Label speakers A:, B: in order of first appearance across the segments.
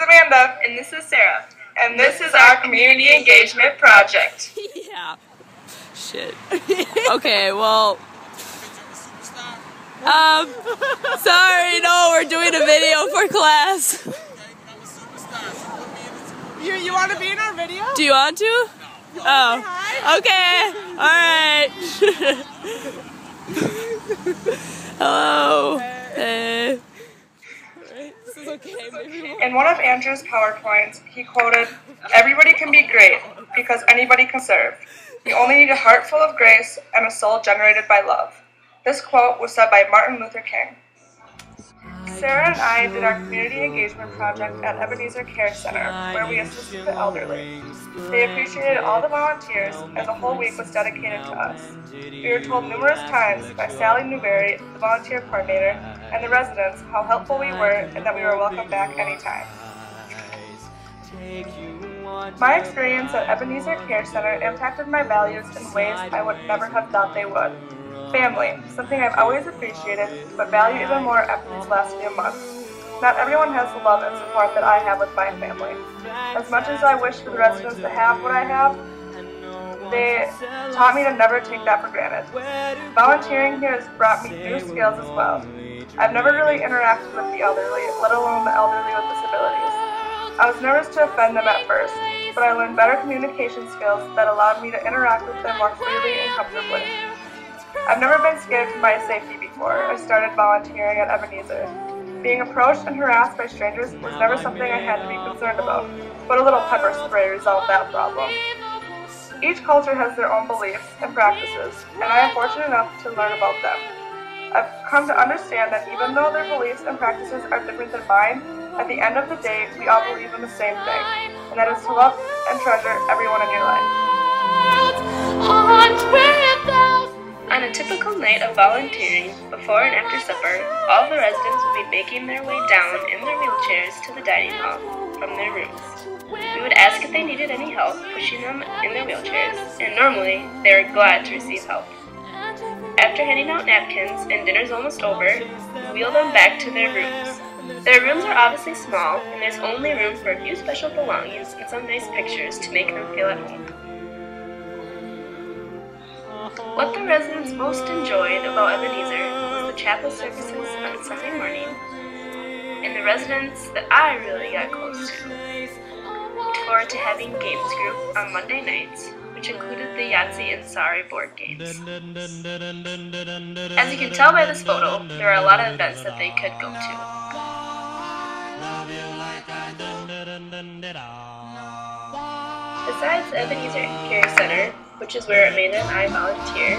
A: Amanda.
B: And this is Sarah.
A: And this is our community engagement project.
C: Yeah. Shit. Okay, well. Sorry, no, we're doing a video for class.
A: You want to be in our video?
C: Do you want to? Oh. Okay. Alright. Hello. Hey. This is okay. Maybe
A: In one of Andrew's PowerPoints, he quoted, "Everybody can be great because anybody can serve. You only need a heart full of grace and a soul generated by love." This quote was said by Martin Luther King. Sarah and I did our community engagement project at Ebenezer Care Center, where we assisted the elderly. They appreciated all the volunteers, as a whole week was dedicated to us. We were told numerous times by Sally Newberry, the volunteer coordinator, and the residents how helpful we were and that we were welcome back anytime. My experience at Ebenezer Care Center impacted my values in ways I would never have thought they would. Family, something I've always appreciated, but value even more after these last few months. Not everyone has the love and support that I have with my family. As much as I wish for the residents to have what I have, they taught me to never take that for granted. Volunteering here has brought me new skills as well. I've never really interacted with the elderly, let alone the elderly with disabilities. I was nervous to offend them at first, but I learned better communication skills that allowed me to interact with them more freely and comfortably. I've never been scared for my safety before I started volunteering at Ebenezer. Being approached and harassed by strangers was never something I had to be concerned about, but a little pepper spray resolved that problem. Each culture has their own beliefs and practices, and I am fortunate enough to learn about them. I've come to understand that even though their beliefs and practices are different than mine, at the end of the day, we all believe in the same thing, and that is to love and treasure everyone in your life.
B: On a typical night of volunteering, before and after supper, all the residents will be making their way down in their wheelchairs to the dining hall from their rooms. We would ask if they needed any help pushing them in their wheelchairs, and normally they are glad to receive help. After handing out napkins and dinner's almost over, we wheel them back to their rooms. Their rooms are obviously small, and there's only room for a few special belongings and some nice pictures to make them feel at home. What the residents most enjoyed about Ebenezer was the chapel services on Sunday morning, and the residents that I really got close to looked forward to having games group on Monday nights, which included the Yahtzee and Sorry board games. As you can tell by this photo, there are a lot of events that they could go to. Besides the Ebenezer Care Center, which is where Amanda and I volunteer,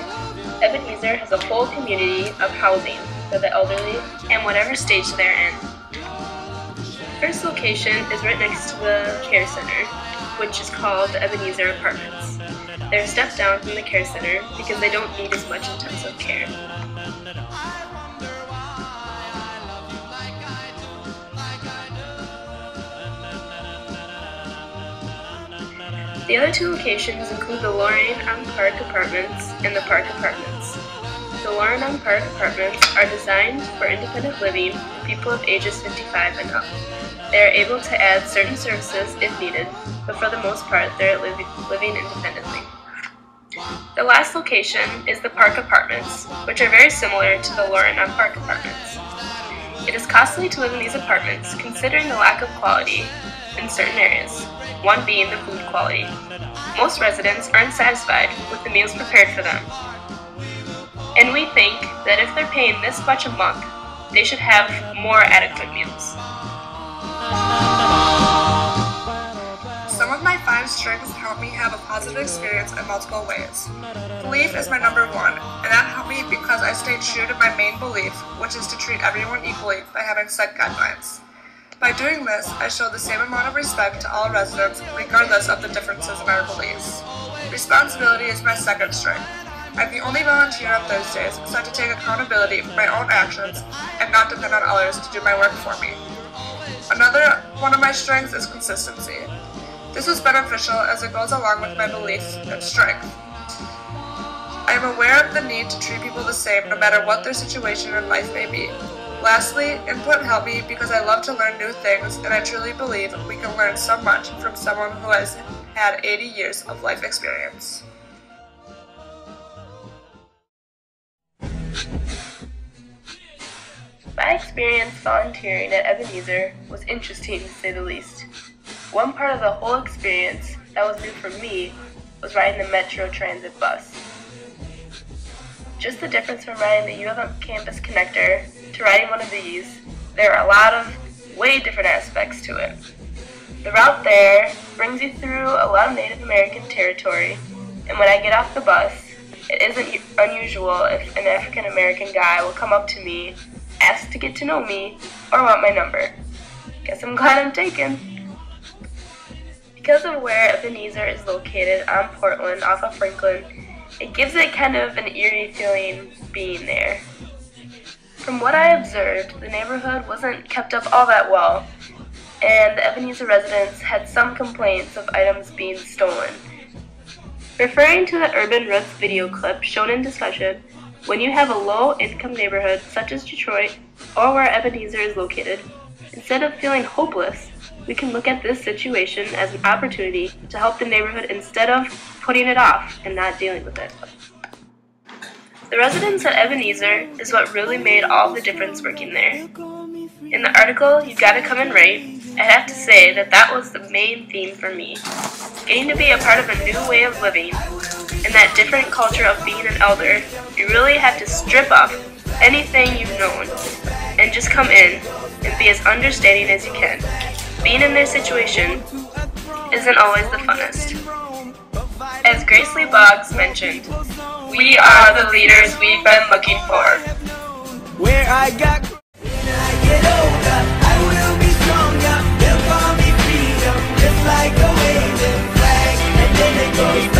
B: Ebenezer has a whole community of housing for the elderly and whatever stage they're in. First location is right next to the Care Center, which is called the Ebenezer Apartments. They're a step down from the Care Center because they don't need as much intensive care. The other two locations include the Lorraine on Park Apartments and the Park Apartments. The Lorraine on Park Apartments are designed for independent living for people of ages 55 and up. They are able to add certain services if needed, but for the most part they are living independently. The last location is the Park Apartments, which are very similar to the Lorraine on Park Apartments. It is costly to live in these apartments considering the lack of quality in certain areas, one being the food quality. Most residents aren't satisfied with the meals prepared for them, and we think that if they're paying this much a month, they should have more adequate meals.
A: Some of my 5 strengths help me have a positive experience in multiple ways. Belief is my number one, and that helped me because I stayed true to my main belief, which is to treat everyone equally by having set guidelines. By doing this, I show the same amount of respect to all residents, regardless of the differences in our beliefs. Responsibility is my second strength. I'm the only volunteer on Thursdays, so I have to take accountability for my own actions and not depend on others to do my work for me. Another one of my strengths is consistency. This is beneficial as it goes along with my belief and strength. I am aware of the need to treat people the same no matter what their situation in life may be. Lastly, input helped me because I love to learn new things, and I truly believe we can learn so much from someone who has had 80 years of life experience.
B: My experience volunteering at Ebenezer was interesting, to say the least. One part of the whole experience that was new for me was riding the Metro Transit bus. Just the difference from riding the U of M Campus Connector to riding one of these, there are a lot of way different aspects to it. The route there brings you through a lot of Native American territory, and when I get off the bus, it isn't unusual if an African American guy will come up to me, ask to get to know me, or want my number. Guess I'm glad I'm taken. Because of where Ebenezer is located on Portland off of Franklin, it gives it kind of an eerie feeling being there. From what I observed, the neighborhood wasn't kept up all that well, and the Ebenezer residents had some complaints of items being stolen. Referring to the Urban Roots video clip shown in discussion, when you have a low-income neighborhood such as Detroit, or where Ebenezer is located, instead of feeling hopeless, we can look at this situation as an opportunity to help the neighborhood instead of putting it off and not dealing with it. The residents at Ebenezer is what really made all the difference working there. In the article, You Gotta Come and Write, I have to say that was the main theme for me. Getting to be a part of a new way of living, and that different culture of being an elder, you really have to strip off anything you've known, and just come in and be as understanding as you can. Being in their situation isn't always the funnest. As Grace Lee Boggs mentioned, we are the leaders we've been looking for.
D: Where I got when I get older, I will be stronger. They'll call me freedom, just like a waving flag, and then it goes.